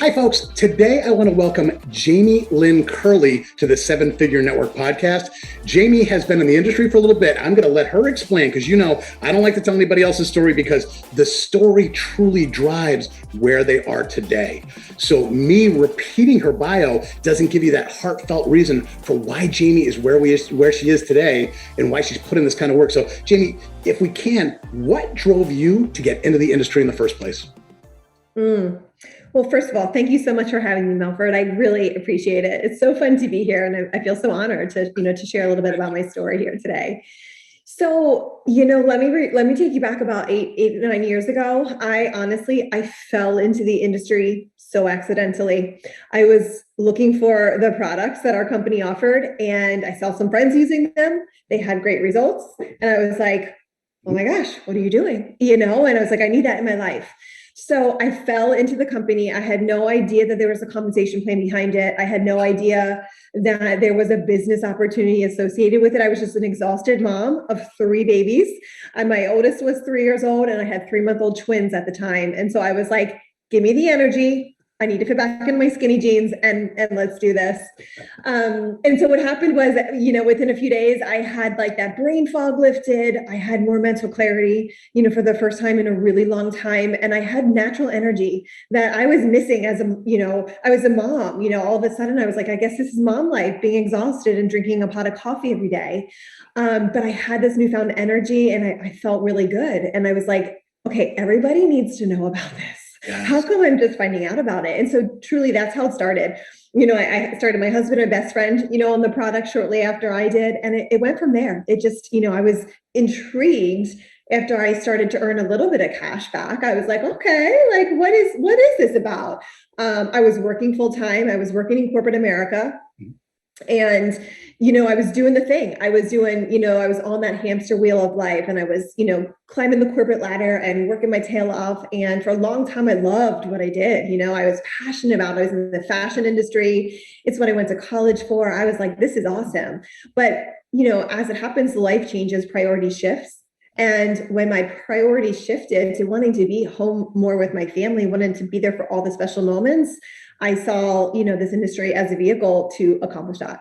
Hi, folks. Today, I want to welcome Jaime Lynn Curley to the Seven Figure Network podcast. Jaime has been in the industry for a little bit. I'm going to let her explain because, I don't like to tell anybody else's story because the story truly drives where they are today. So me repeating her bio doesn't give you that heartfelt reason for why Jaime is where she is today and why she's put in this kind of work. So, Jaime, if we can, what drove you to get into the industry in the first place? Well, first of all, thank you so much for having me, Melford. I really appreciate it. It's so fun to be here, and I feel so honored to share a little bit about my story here today. So, let me take you back about 9 years ago. I fell into the industry so accidentally. I was looking for the products that our company offered, and I saw some friends using them. They had great results, and I was like, "Oh my gosh, what are you doing?" And I was like, "I need that in my life." So I fell into the company. I had no idea that there was a compensation plan behind it. I had no idea that there was a business opportunity associated with it. I was just an exhausted mom of 3 babies. And my oldest was 3 years old, and I had 3-month-old twins at the time. And so I was like, give me the energy. I need to fit back in my skinny jeans and let's do this. And so what happened was, within a few days, I had like that brain fog lifted. I had more mental clarity, for the first time in a really long time. And I had natural energy that I was missing I was a mom, all of a sudden I was like, I guess this is mom life, being exhausted and drinking a pot of coffee every day. But I had this newfound energy and I felt really good. And I was like, okay, everybody needs to know about this. Yes. How come I'm just finding out about it? And so truly that's how it started. I started, my husband and best friend, on the product shortly after I did. And it went from there. It just, I was intrigued after I started to earn a little bit of cash back. I was like, okay, like what is this about? I was working full time. I was working in corporate America. And, I was doing the thing. I was doing, I was on that hamster wheel of life, and I was, climbing the corporate ladder and working my tail off. And for a long time, I loved what I did. I was passionate about it. I was in the fashion industry. It's what I went to college for. I was like, this is awesome. But, as it happens, life changes, priority shifts. And when my priority shifted to wanting to be home more with my family, wanting to be there for all the special moments, I saw, this industry as a vehicle to accomplish that.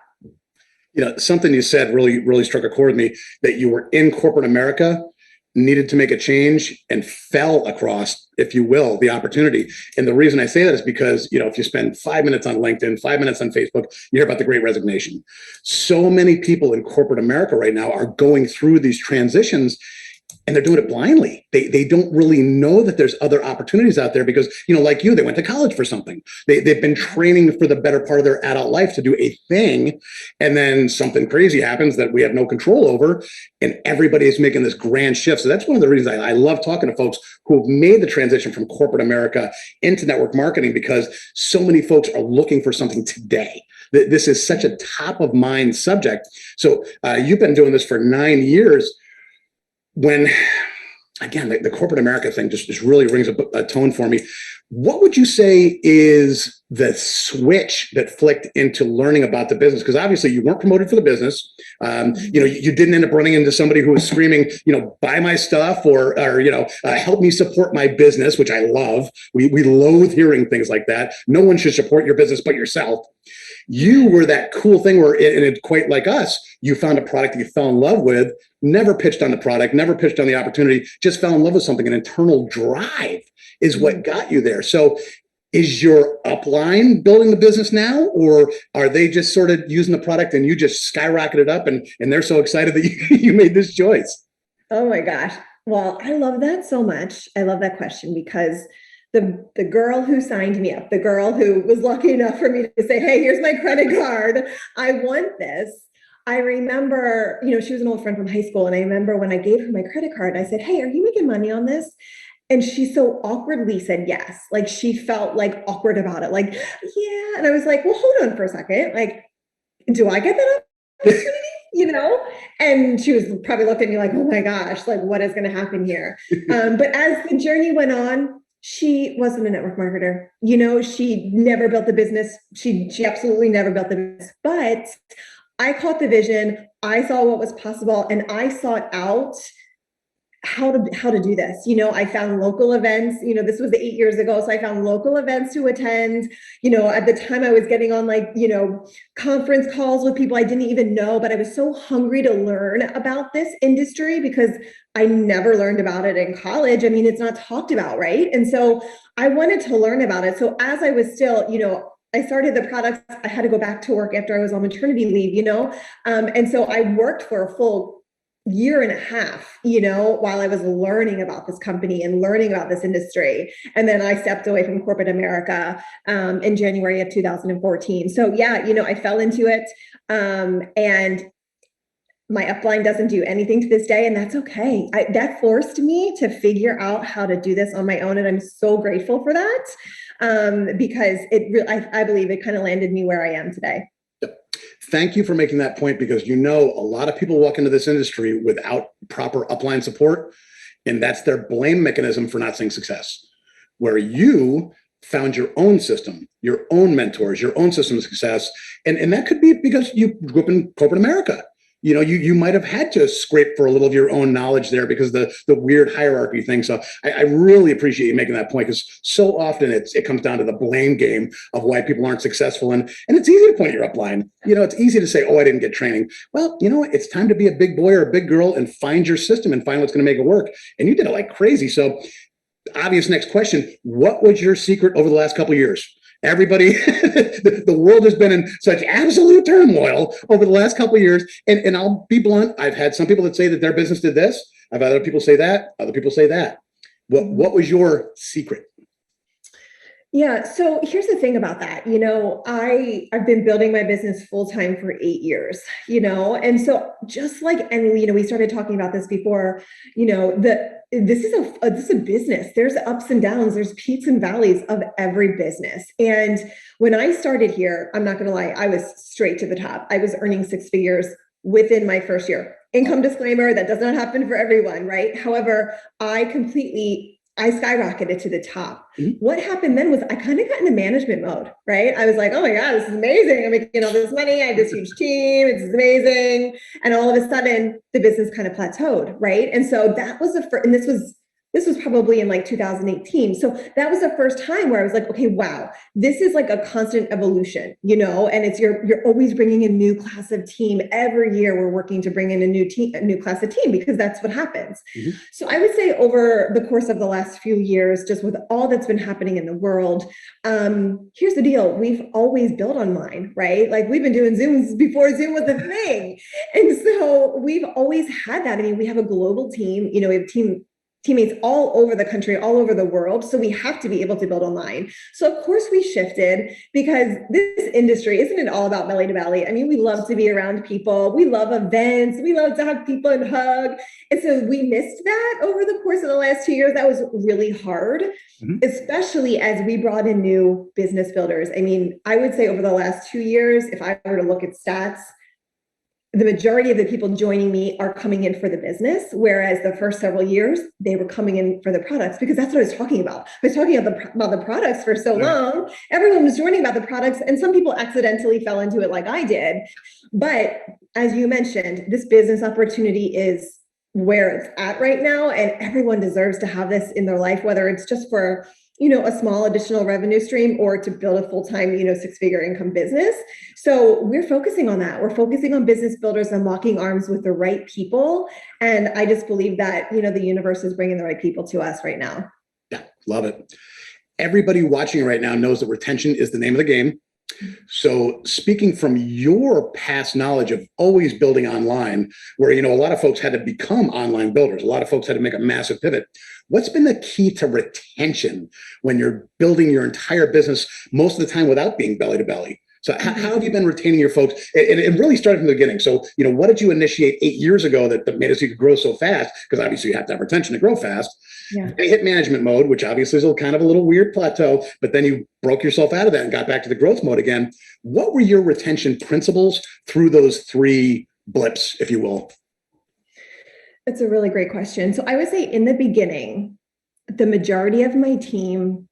Something you said really, really struck a chord with me, that you were in corporate America, needed to make a change, and fell across, if you will, the opportunity. And the reason I say that is because, if you spend 5 minutes on LinkedIn, 5 minutes on Facebook, you hear about the Great Resignation. So many people in corporate America right now are going through these transitions, and they're doing it blindly. They don't really know that there's other opportunities out there because, like you, they went to college for something. They've been training for the better part of their adult life to do a thing. And then something crazy happens that we have no control over, and everybody is making this grand shift. So that's one of the reasons I love talking to folks who have made the transition from corporate America into network marketing, because so many folks are looking for something today. This is such a top of mind subject. So you've been doing this for 9 years. When, again, the corporate America thing just really rings a tone for me. What would you say is the switch that flicked into learning about the business? Because obviously you weren't promoted for the business. You didn't end up running into somebody who was screaming, buy my stuff or help me support my business, which I love. We loathe hearing things like that. No one should support your business but yourself. You were that cool thing where, and it quite like us, you found a product that you fell in love with, never pitched on the product, never pitched on the opportunity, just fell in love with something. An internal drive is what got you there. So is your upline building the business now, or are they just sort of using the product and you just skyrocketed up and they're so excited that you made this choice? Oh my gosh. Well, I love that so much. I love that question because the girl who signed me up, the girl who was lucky enough for me to say, hey, here's my credit card, I want this. I remember, she was an old friend from high school. And I remember when I gave her my credit card, I said, hey, are you making money on this? And she so awkwardly said yes. Like she felt like awkward about it. Like, yeah. And I was like, well, hold on for a second. Like, do I get that opportunity? And she was probably looking at me like, oh my gosh, like what is going to happen here? But as the journey went on, she wasn't a network marketer. She never built the business. She absolutely never built the business, but I caught the vision. I saw what was possible, and I sought out how to do this. I found local events. This was 8 years ago, so I found local events to attend. At the time I was getting on conference calls with people I didn't even know, but I was so hungry to learn about this industry because I never learned about it in college. I mean, it's not talked about, right? And so I wanted to learn about it. So as I was still, I started the products. I had to go back to work after I was on maternity leave, and so I worked for a full year and a half, while I was learning about this company and learning about this industry. And then I stepped away from corporate America in January of 2014. So yeah, I fell into it. And my upline doesn't do anything to this day, and that's okay. That forced me to figure out how to do this on my own. And I'm so grateful for that because I believe it kind of landed me where I am today. Thank you for making that point, because a lot of people walk into this industry without proper upline support, and that's their blame mechanism for not seeing success. Where you found your own system, your own mentors, your own system of success, and that could be because you grew up in corporate America. You might have had to scrape for a little of your own knowledge there because the weird hierarchy thing. So I really appreciate you making that point, because so often it comes down to the blame game of why people aren't successful. And it's easy to point your upline. It's easy to say, oh, I didn't get training. Well, it's time to be a big boy or a big girl and find your system and find what's going to make it work. And you did it like crazy. So obvious next question, what was your secret over the last couple of years? Everybody, the world has been in such absolute turmoil over the last couple of years. And I'll be blunt, I've had some people that say that their business did this. I've had other people say that. Other people say that. What was your secret? Yeah. So here's the thing about that. I've been building my business full time for 8 years, and so just like, and, we started talking about this before, this is a business. There's ups and downs. There's peaks and valleys of every business. And when I started here, I'm not going to lie, I was straight to the top. I was earning 6 figures within my first year. Income disclaimer, that does not happen for everyone, right? However, I skyrocketed to the top. Mm-hmm. What happened then was I kind of got into management mode, right? I was like, oh my God, this is amazing. I'm making all this money. I have this huge team. It's amazing. And all of a sudden the business kind of plateaued, right? And so that was the first, and this was probably in 2018. So that was the first time where I was like, okay, wow, this is like a constant evolution, and it's you're always bringing a new class of team. Every year we're working to bring in a new class of team, because that's what happens. Mm-hmm. So I would say over the course of the last few years, just with all that's been happening in the world, here's the deal. We've always built online, right? Like we've been doing Zooms before Zoom was a thing. And so we've always had that. I mean, we have a global team, we have teammates all over the country, all over the world. So we have to be able to build online. So of course we shifted, because this industry, isn't it all about belly to belly? I mean, we love to be around people. We love events. We love to have people and hug. And so we missed that over the course of the last 2 years. That was really hard, mm-hmm. especially as we brought in new business builders. I mean, I would say over the last 2 years, if I were to look at stats, the majority of the people joining me are coming in for the business, whereas the first several years, they were coming in for the products, because that's what I was talking about. I was talking about the products for so long. Everyone was joining about the products, and some people accidentally fell into it like I did. But as you mentioned, this business opportunity is where it's at right now, and everyone deserves to have this in their life, whether it's just for a small additional revenue stream or to build a full-time, 6-figure income business. So we're focusing on that. We're focusing on business builders and locking arms with the right people. And I just believe that, the universe is bringing the right people to us right now. Yeah, love it. Everybody watching right now knows that retention is the name of the game. So speaking from your past knowledge of always building online, where, a lot of folks had to become online builders, a lot of folks had to make a massive pivot. What's been the key to retention when you're building your entire business most of the time without being belly to belly? So how have you been retaining your folks? It really started from the beginning. So, what did you initiate 8 years ago that made us you could grow so fast? Because obviously you have to have retention to grow fast. Yeah. Then you hit management mode, which obviously is kind of a little weird plateau, but then you broke yourself out of that and got back to the growth mode again. What were your retention principles through those 3 blips, if you will? That's a really great question. So I would say in the beginning, the majority of my team,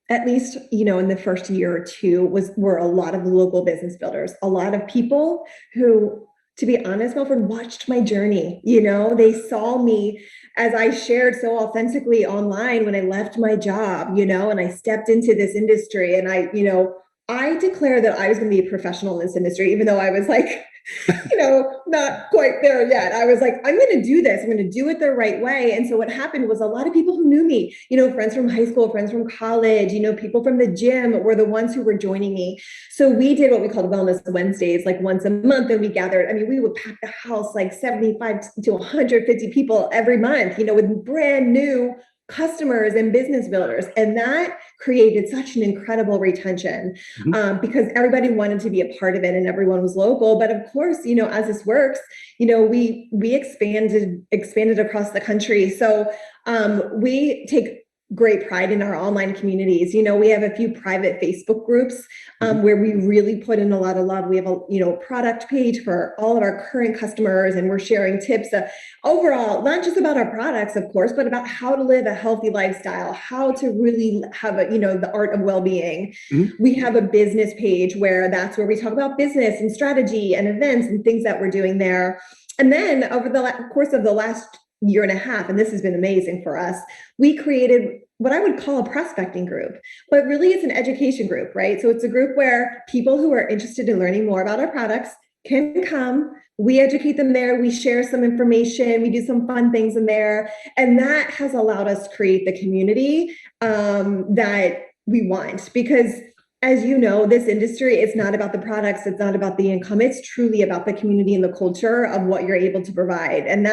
at least, in the first year or two, were a lot of local business builders, a lot of people who to be honest, Milford, watched my journey. They saw me as I shared so authentically online when I left my job, and I stepped into this industry, and I declared that I was going to be a professional in this industry, even though I was like, not quite there yet. I was like, I'm going to do this. I'm going to do it the right way. And so what happened was a lot of people who knew me, friends from high school, friends from college, people from the gym were the ones who were joining me. So we did what we called Wellness Wednesdays, like once a month. And we gathered, we would pack the house like 75 to 150 people every month, with brand new customers and business builders. And that created such an incredible retention because everybody wanted to be a part of it and everyone was local. But of course, as this works, we expanded across the country. So we take great pride in our online communities. We have a few private Facebook groups where we really put in a lot of love. We have a product page for all of our current customers, and we're sharing tips overall, not just about our products, of course, but about how to live a healthy lifestyle, how to really have the art of well-being. We have a business page where that's where we talk about business and strategy and events and things that we're doing there. And then over the course of the last year and a half, and this has been amazing for us, we created what I would call a prospecting group, but really it's an education group, right? So it's a group where people who are interested in learning more about our products can come. We educate them there. We share some information. We do some fun things in there. And that has allowed us to create the community that we want, because as you know, this industry is not about the products. It's not about the income. It's truly about the community and the culture of what you're able to provide. And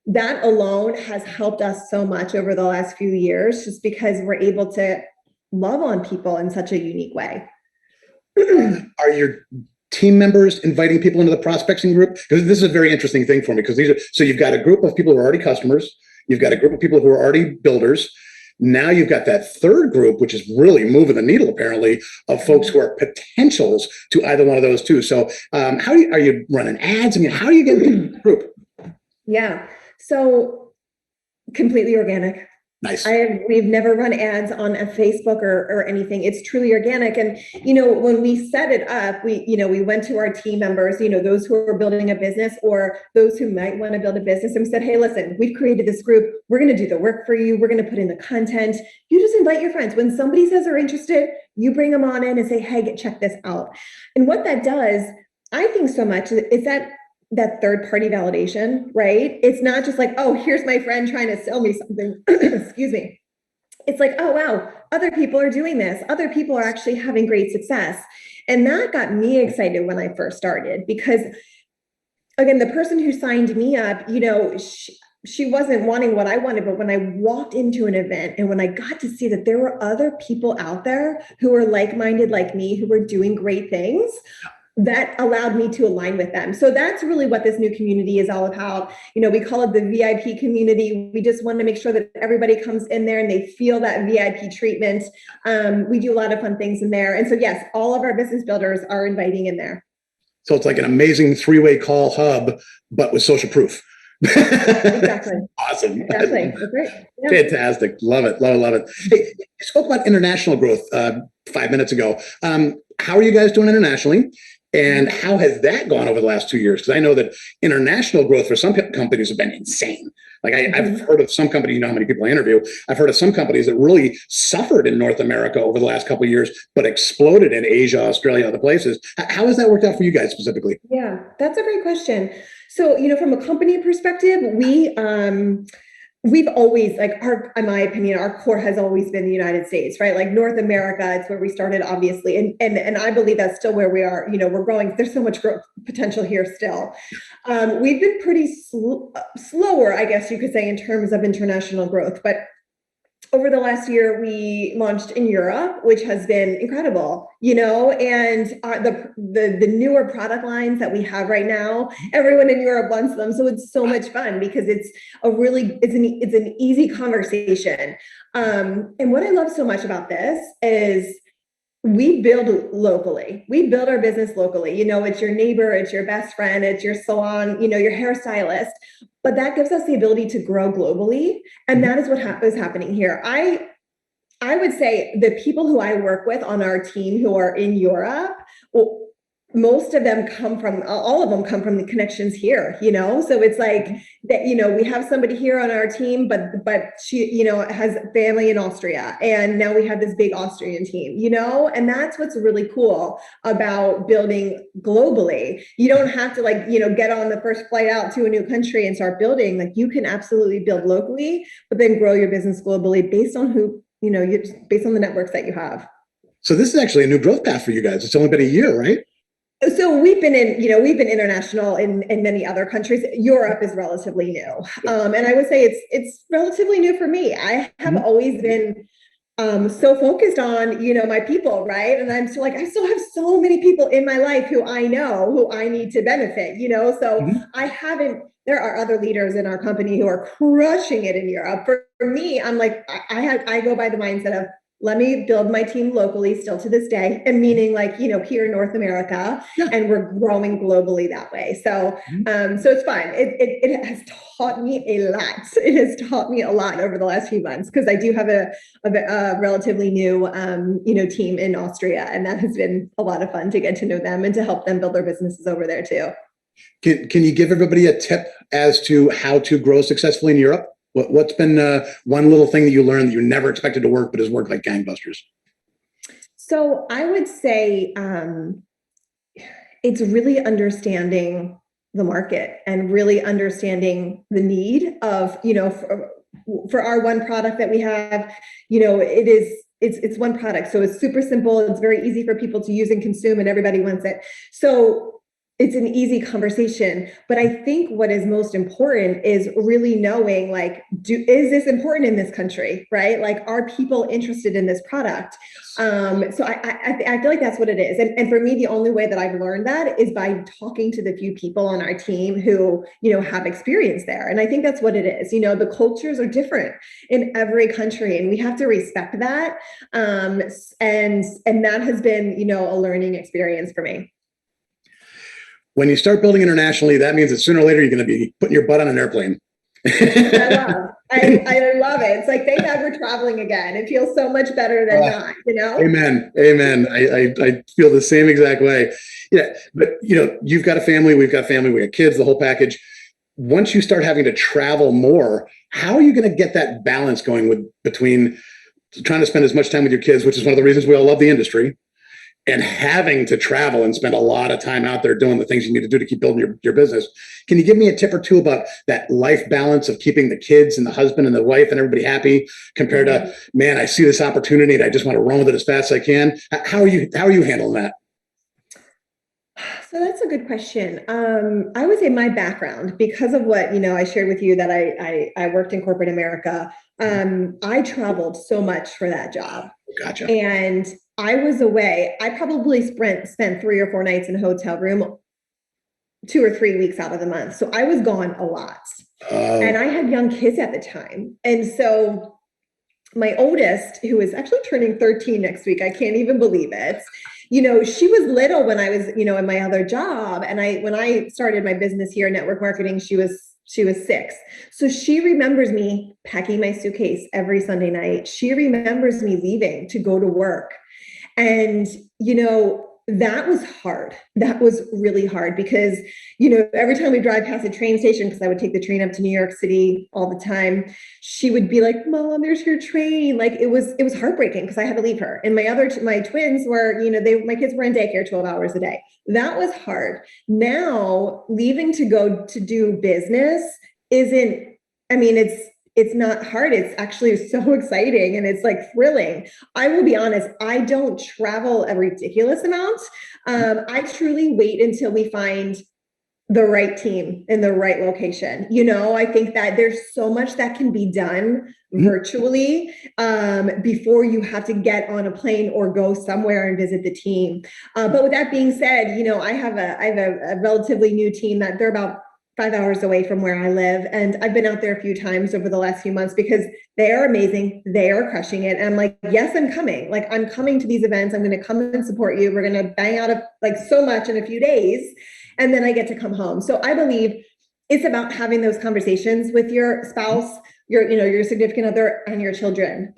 that alone has helped us so much over the last few years, just because we're able to love on people in such a unique way. Are your team members inviting people into the prospecting group? Because this is a very interesting thing for me, because so you've got a group of people who are already customers, you've got a group of people who are already builders. Now you've got that third group, which is really moving the needle, apparently, of folks who are potentials to either one of those two. So are you running ads? How are you getting into the group? Yeah. So completely organic. Nice. We've never run ads on a Facebook or anything. It's truly organic. And, when we set it up, we went to our team members, those who are building a business or those who might want to build a business, and we said, hey, listen, we've created this group. We're going to do the work for you. We're going to put in the content. You just invite your friends. When somebody says they're interested, you bring them on in and say, hey, check this out. And what that does, I think so much, is that third party validation, right? It's not just like, oh, here's my friend trying to sell me something. Excuse me. It's like, oh, wow, other people are doing this. Other people are actually having great success. And that got me excited when I first started, because again, the person who signed me up, she wasn't wanting what I wanted, but when I walked into an event and when I got to see that there were other people out there who were like-minded like me, who were doing great things, that allowed me to align with them. So that's really what this new community is all about. We call it the VIP community. We just want to make sure that everybody comes in there and they feel that VIP treatment. We do a lot of fun things in there. And so, yes, all of our business builders are inviting in there. So it's like an amazing three-way call hub, but with social proof. Exactly. Awesome. Exactly. That's great. Yeah. Fantastic. Love it. Love it. Love it. Hey, you spoke about international growth 5 minutes ago. How are you guys doing internationally? And how has that gone over the last 2 years? Because I know that international growth for some companies have been insane. Like I've heard of some companies, how many people I interview, I've heard of some companies that really suffered in North America over the last couple of years, but exploded in Asia, Australia, other places. How has that worked out for you guys specifically? Yeah, that's a great question. So, from a company perspective, we've always, in my opinion, our core has always been the United States, right? Like North America, it's where we started, obviously. And I believe that's still where we are. We're growing. There's so much growth potential here still. We've been pretty slower, I guess you could say, in terms of international growth. But over the last year, we launched in Europe, which has been incredible, and the newer product lines that we have right now, everyone in Europe wants them. So it's so much fun because it's an easy conversation. And what I love so much about this is we build locally. We build our business locally. It's your neighbor, it's your best friend, it's your salon, your hairstylist. But that gives us the ability to grow globally. And that is what is happening here. I would say the people who I work with on our team who are in Europe, well, most of them come from, all of them come from the connections here, so it's like that, we have somebody here on our team, but she, has family in Austria, and now we have this big Austrian team, and that's what's really cool about building globally. You don't have to get on the first flight out to a new country and start building. Like, you can absolutely build locally, but then grow your business globally based on based on the networks that you have. So this is actually a new growth path for you guys. It's only been a year, right? So we've been international in many other countries. Europe is relatively new. And I would say it's relatively new for me. I have always been so focused on, my people, right? And I still have so many people in my life who I know, who I need to benefit, so there are other leaders in our company who are crushing it in Europe. For me, I'm like, I go by the mindset of, let me build my team locally still to this day, and meaning here in North America, and we're growing globally that way. So, so it's fine. It has taught me a lot. It has taught me a lot over the last few months, because I do have a relatively new, team in Austria, and that has been a lot of fun to get to know them and to help them build their businesses over there too. Can you give everybody a tip as to how to grow successfully in Europe? What's been one little thing that you learned that you never expected to work, but has worked like gangbusters? So I would say it's really understanding the market and really understanding the need of, for our one product that we have, it's one product. So it's super simple. It's very easy for people to use and consume, and everybody wants it. So it's an easy conversation. But I think what is most important is really knowing, is this important in this country, right? Like, are people interested in this product? So I feel like that's what it is. And for me, the only way that I've learned that is by talking to the few people on our team who, have experience there. And I think that's what it is. The cultures are different in every country, and we have to respect that. And that has been, a learning experience for me. When you start building internationally, that means that sooner or later you're going to be putting your butt on an airplane. I love it. It's like, thank God we're traveling again. It feels so much better than not, Amen. I feel the same exact way. Yeah. But you've got a family, we've got family, we got kids, the whole package. Once you start having to travel more, how are you going to get that balance going between trying to spend as much time with your kids, which is one of the reasons we all love the industry, and having to travel and spend a lot of time out there doing the things you need to do to keep building your business? Can you give me a tip or two about that life balance of keeping the kids and the husband and the wife and everybody happy, compared to, man, I see this opportunity and I just want to run with it as fast as I can? How are you handling that? So that's a good question. I would say my background, because of what, I shared with you, that I worked in corporate America. I traveled so much for that job. Gotcha. And I was away. I probably spent 3 or 4 nights in a hotel room 2 or 3 weeks out of the month. So I was gone a lot. And I had young kids at the time. And so my oldest, who is actually turning 13 next week, I can't even believe it. She was little when I was, in my other job. And when I started my business here in network marketing, she was 6. So she remembers me packing my suitcase every Sunday night. She remembers me leaving to go to work. And, that was hard. That was really hard, because, every time we drive past a train station, because I would take the train up to New York City all the time, she would be like, "Mom, there's your train." Like, it was heartbreaking, because I had to leave her. And my twins were, my kids were in daycare 12 hours a day. That was hard. Now, leaving to go to do business it's not hard. It's actually so exciting, and it's like thrilling. I will be honest, I don't travel a ridiculous amount. I truly wait until we find the right team in the right location. I think that there's so much that can be done virtually before you have to get on a plane or go somewhere and visit the team. But with that being said, I have a relatively new team that they're about 5 hours away from where I live. And I've been out there a few times over the last few months, because they are amazing. They are crushing it. And I'm like, yes, I'm coming. Like, I'm coming to these events. I'm going to come and support you. We're going to bang out so much in a few days. And then I get to come home. So I believe it's about having those conversations with your spouse, your significant other, and your children.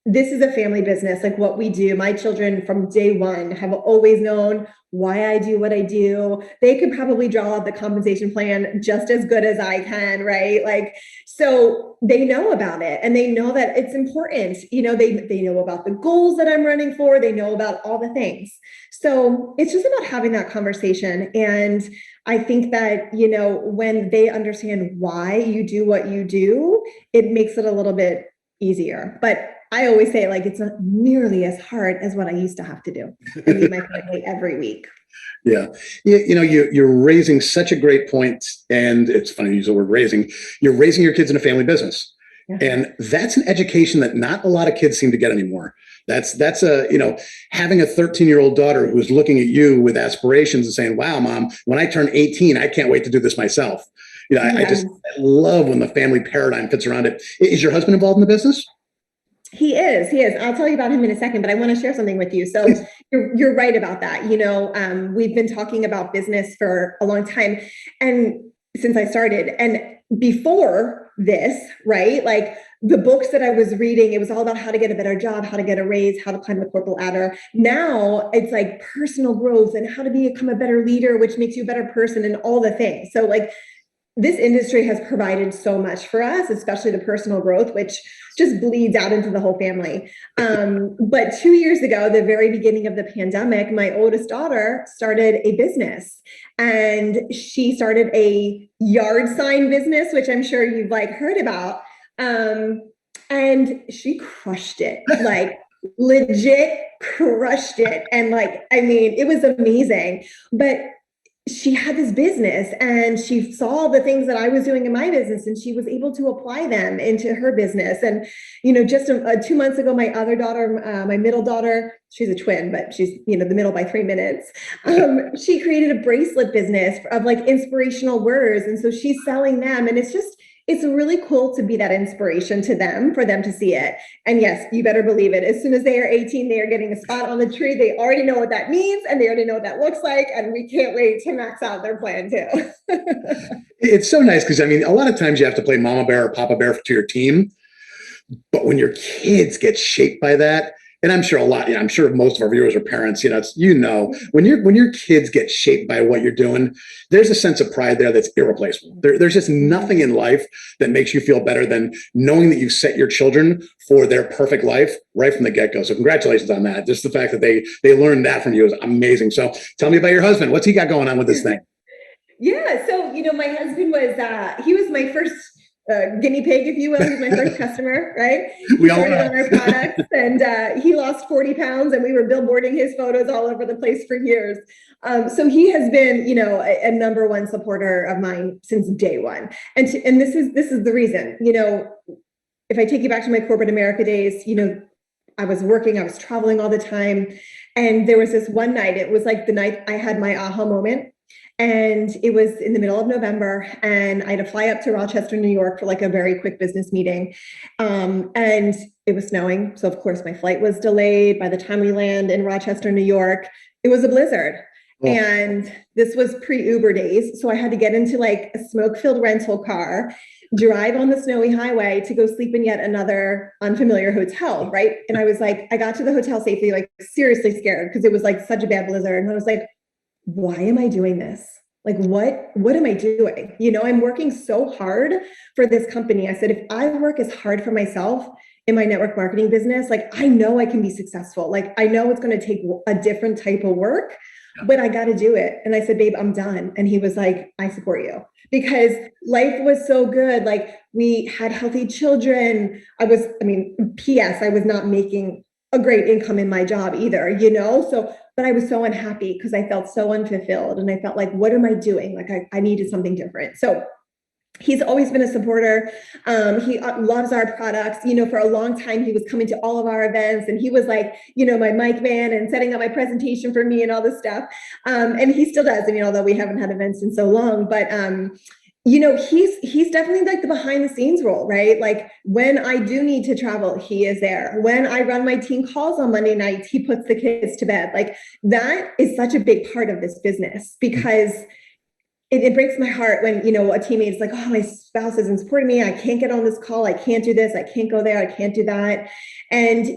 This is a family business. Like, what we do, my children from day one have always known why I do what I do. They could probably draw out the compensation plan just as good as I can, right? Like, so they know about it and they know that it's important. They know about the goals that I'm running for. They know about all the things. So it's just about having that conversation. And I think that, when they understand why you do what you do, it makes it a little bit easier. But I always say, like, it's not nearly as hard as what I used to have to do. I meet my family every week. Yeah. You're raising such a great point, and it's funny to use the word raising. You're raising your kids in a family business. Yeah. And that's an education that not a lot of kids seem to get anymore. That's having a 13-year-old daughter who's looking at you with aspirations and saying, wow, mom, when I turn 18, I can't wait to do this myself. I just love when the family paradigm fits around it. Is your husband involved in the business? He is. I'll tell you about him in a second, but I want to share something with you. So you're right about that. We've been talking about business for a long time, and since I started, and before this, right? Like the books that I was reading, it was all about how to get a better job, how to get a raise, how to climb the corporate ladder. Now it's like personal growth and how to become a better leader, which makes you a better person, and all the things. So like, this industry has provided so much for us, especially the personal growth, which just bleeds out into the whole family. But 2 years ago, the very beginning of the pandemic, my oldest daughter started a business, and she started a yard sign business, which I'm sure you've heard about. And she crushed it, like legit crushed it. And it was amazing. But she had this business and she saw the things that I was doing in my business, and she was able to apply them into her business. And, just 2 months ago, my other daughter, my middle daughter, she's a twin, but she's, the middle by 3 minutes. She created a bracelet business of inspirational words. And so she's selling them, and it's really cool to be that inspiration to them, for them to see it. And yes, you better believe it. As soon as they are 18, they are getting a spot on the tree. They already know what that means, and they already know what that looks like. And we can't wait to max out their plan too. It's so nice because, a lot of times you have to play mama bear or papa bear to your team. But when your kids get shaped by that, and I'm sure I'm sure most of our viewers are parents, when your kids get shaped by what you're doing, there's a sense of pride there that's irreplaceable. There's just nothing in life that makes you feel better than knowing that you set your children for their perfect life right from the get-go. So congratulations on that. Just the fact that they learned that from you is amazing. So tell me about your husband. What's he got going on with this thing? Yeah. So, my husband he was my first guinea pig, if you will. He's my first customer, right? We started on our products, and he lost 40 pounds, and we were billboarding his photos all over the place for years. So he has been, a number one supporter of mine since day one. And this is the reason, if I take you back to my corporate America days, I was traveling all the time. And there was this one night, it was like the night I had my aha moment. And it was in the middle of November, and I had to fly up to Rochester, New York for a very quick business meeting. And it was snowing. So of course my flight was delayed. By the time we land in Rochester, New York, it was a blizzard. Oh. And this was pre-Uber days. So I had to get into a smoke-filled rental car, drive on the snowy highway to go sleep in yet another unfamiliar hotel, right? And I was I got to the hotel safely, seriously scared, because it was such a bad blizzard. And I was why am I doing this? What am I doing? I'm working so hard for this company. I said, if I work as hard for myself in my network marketing business, I know I can be successful. I know it's going to take a different type of work, but I got to do it. And I said, babe, I'm done. And he was I support you, because life was so good. We had healthy children. P.S. I was not making a great income in my job either, but I was so unhappy because I felt so unfulfilled, and I felt what am I doing? I needed something different. So he's always been a supporter. He loves our products. For a long time, he was coming to all of our events, and he was my mic man and setting up my presentation for me and all this stuff. And he still does, although we haven't had events in so long, but he's definitely the behind the scenes role, right? When I do need to travel, he is there. When I run my team calls on Monday nights, he puts the kids to bed. That is such a big part of this business, because it breaks my heart when, a teammate is oh, my spouse isn't supporting me. I can't get on this call. I can't do this. I can't go there. I can't do that. And,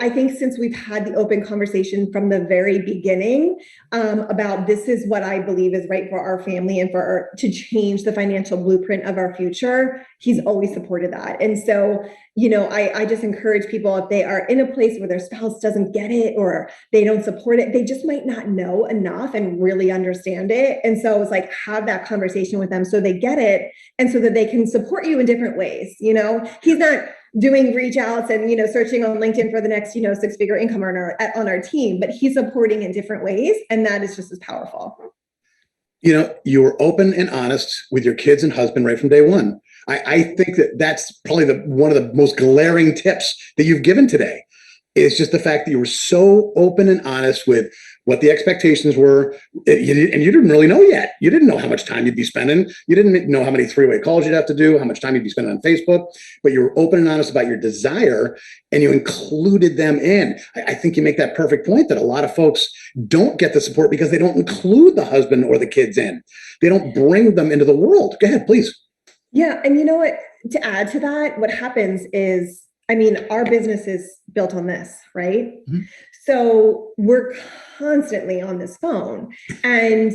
I think since we've had the open conversation from the very beginning about this is what I believe is right for our family and to change the financial blueprint of our future, he's always supported that. And so, I just encourage people, if they are in a place where their spouse doesn't get it or they don't support it, they just might not know enough and really understand it. And so it's like, have that conversation with them so they get it and so that they can support you in different ways. He's not doing reach outs and, searching on LinkedIn for the next, six-figure income earner on our team, but he's supporting in different ways. And that is just as powerful. You were open and honest with your kids and husband right from day one. I think that's probably one of the most glaring tips that you've given today is just the fact that you were so open and honest with what the expectations were. And you didn't really know yet. You didn't know how much time you'd be spending. You didn't know how many three-way calls you'd have to do, how much time you'd be spending on Facebook, but you were open and honest about your desire and you included them in. I think you make that perfect point that a lot of folks don't get the support because they don't include the husband or the kids in. They don't bring them into the world. Go ahead, please. Yeah. And you know what, to add to that, what happens is, our business is built on this, right? Mm-hmm. So we're constantly on this phone. And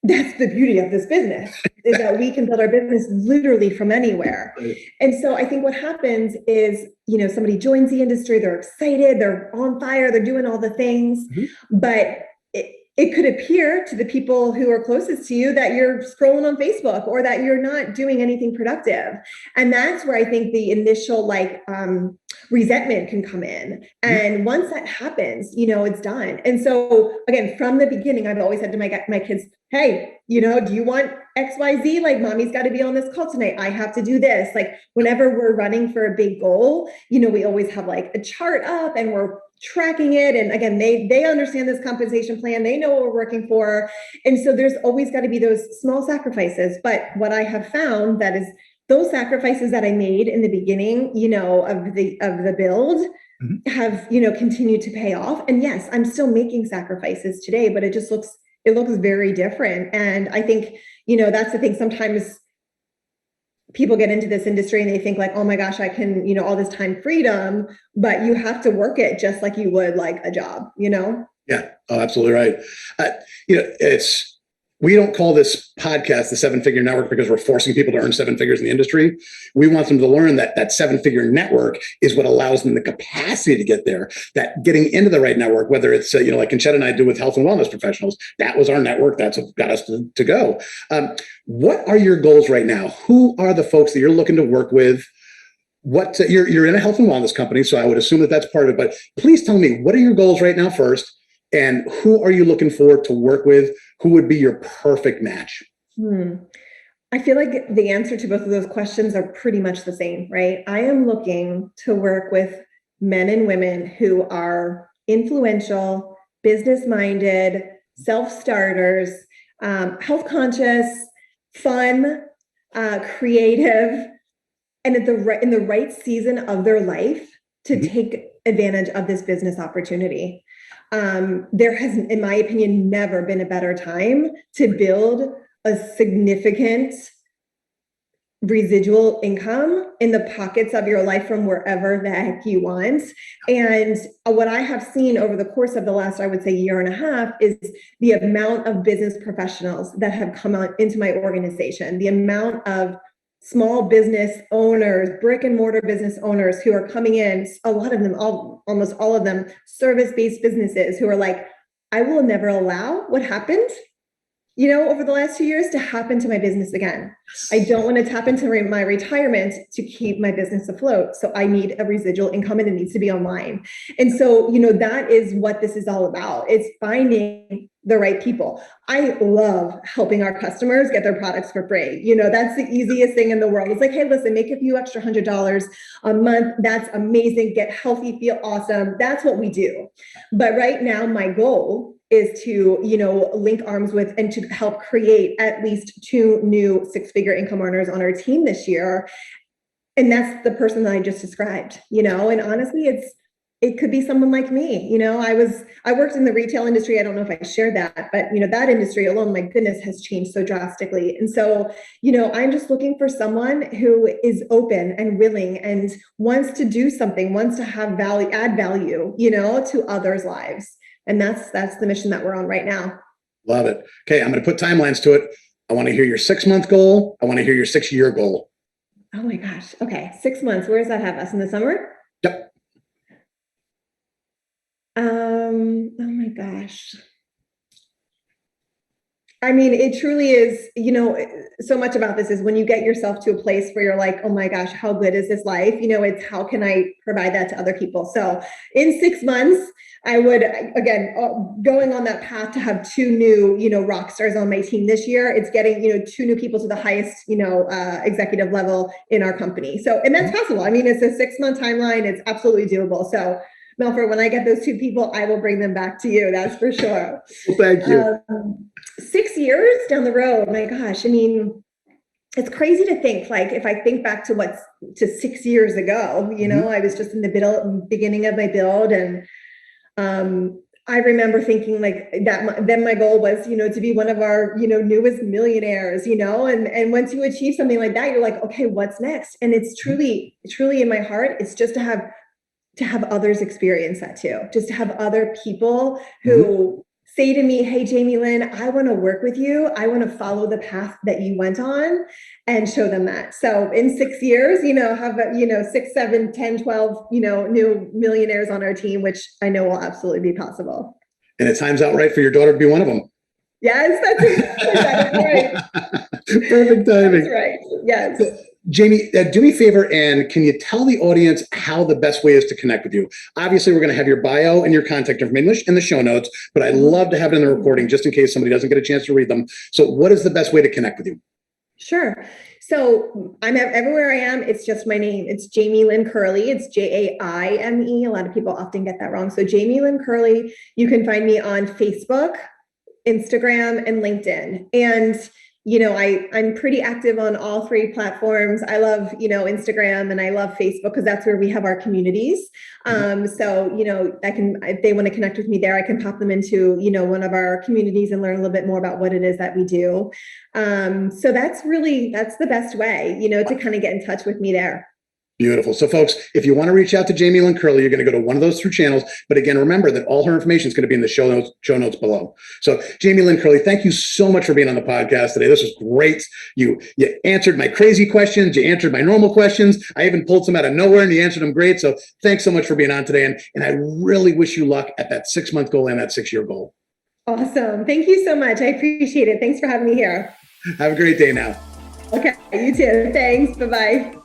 that's the beauty of this business is that we can build our business literally from anywhere. Right. And so I think what happens is, somebody joins the industry, they're excited, they're on fire, they're doing all the things, mm-hmm. but it could appear to the people who are closest to you that you're scrolling on Facebook or that you're not doing anything productive. And that's where I think the initial resentment can come in. And once that happens, it's done. And so again, from the beginning, I've always said to my kids, hey, do you want XYZ? Like mommy's got to be on this call tonight. I have to do this. Like whenever we're running for a big goal, we always have like a chart up and we're tracking it. And again, they understand this compensation plan. They know what we're working for. And so there's always got to be those small sacrifices. But what I have found that is those sacrifices that I made in the beginning, of the build mm-hmm. have, continued to pay off. And yes, I'm still making sacrifices today, but it looks very different. And I think, that's the thing. Sometimes people get into this industry and they think like, oh my gosh, I can, all this time freedom, but you have to work it just like you would like a job, Yeah, oh, absolutely right. We don't call this podcast the seven-figure network because we're forcing people to earn seven figures in the industry. We want them to learn that seven-figure network is what allows them the capacity to get there, that getting into the right network, whether it's, like Conchetta and I do with health and wellness professionals, that was our network. That's what got us to go. What are your goals right now? Who are the folks that you're looking to work with? What you're in a health and wellness company, so I would assume that's part of it, but please tell me, what are your goals right now first? And who are you looking for to work with? Who would be your perfect match? I feel like the answer to both of those questions are pretty much the same, right? I am looking to work with men and women who are influential, business-minded, self-starters, health conscious, fun, creative, and in the right season of their life to mm-hmm. take advantage of this business opportunity. There has, in my opinion, never been a better time to build a significant residual income in the pockets of your life from wherever the heck you want. And what I have seen over the course of the last, I would say, year and a half is the amount of business professionals that have come out into my organization, the amount of small business owners, brick and mortar business owners who are coming in, a lot of them, almost all of them, service-based businesses who are like, I will never allow what happened, over the last 2 years to happen to my business again. I don't want to tap into my retirement to keep my business afloat. So I need a residual income and it needs to be online. And so, that is what this is all about. It's finding the right people. I love helping our customers get their products for free. That's the easiest thing in the world. It's like, hey, listen, make a few extra $100 a month. That's amazing. Get healthy, feel awesome. That's what we do. But right now, my goal is to, link arms with and to help create at least 2 new six-figure income earners on our team this year. And that's the person that I just described, and honestly, it could be someone like me. I worked in the retail industry. I don't know if I shared that, but that industry alone, my goodness, has changed so drastically. And so, I'm just looking for someone who is open and willing and wants to do something, wants to have value, add value, to others' lives. And that's the mission that we're on right now. Love it. Okay, I'm going to put timelines to it. I want to hear your 6-month goal. I want to hear your 6-year goal. Oh my gosh. Okay, 6 months. Where does that have us? In the summer? Yep. Oh my gosh. I mean, it truly is, so much about this is when you get yourself to a place where you're like, oh my gosh, how good is this life? It's how can I provide that to other people? So in 6 months, I would, again, going on that path to have 2 new, rock stars on my team this year. It's getting, 2 new people to the highest, executive level in our company. So, and that's possible. I mean, it's a 6-month timeline. It's absolutely doable. So Melford, when I get those 2 people, I will bring them back to you. That's for sure. Well, thank you. 6 years down the road, my gosh, I mean, it's crazy to think, like, if I think back to 6 years ago, I was just in the beginning of my build. And I remember thinking like that, then my goal was, to be one of our, newest millionaires, and once you achieve something like that, you're like, okay, what's next? And it's truly in my heart, it's just to have others experience that too, just to have other people who say to me, hey, Jaime Lynn, I want to work with you. I want to follow the path that you went on and show them that. So in 6 years, have, 6, 7, 10, 12, new millionaires on our team, which I know will absolutely be possible. And it times out right for your daughter to be one of them. Yes, that's right. Perfect timing. That's right. Yes. So, Jaime, do me a favor, and can you tell the audience how the best way is to connect with you? Obviously, we're going to have your bio and your contact information in the show notes, but I'd love to have it in the recording just in case somebody doesn't get a chance to read them. So what is the best way to connect with you? Sure. So I'm everywhere I am. It's just my name. It's Jaime Lynn Curley. It's Jaime. A lot of people often get that wrong. So Jaime Lynn Curley. You can find me on Facebook, Instagram, and LinkedIn. And I'm pretty active on all 3 platforms. I love, Instagram, and I love Facebook because that's where we have our communities. So, if they want to connect with me there, I can pop them into, one of our communities and learn a little bit more about what it is that we do. So that's the best way, to kind of get in touch with me there. Beautiful. So folks, if you want to reach out to Jaime Lynn Curley, you're going to go to one of those 3 channels. But again, remember that all her information is going to be in the show notes below. So Jaime Lynn Curley, thank you so much for being on the podcast today. This was great. You answered my crazy questions. You answered my normal questions. I even pulled some out of nowhere and you answered them great. So thanks so much for being on today. And I really wish you luck at that 6-month goal and that 6-year goal. Awesome. Thank you so much. I appreciate it. Thanks for having me here. Have a great day now. Okay. You too. Thanks. Bye-bye.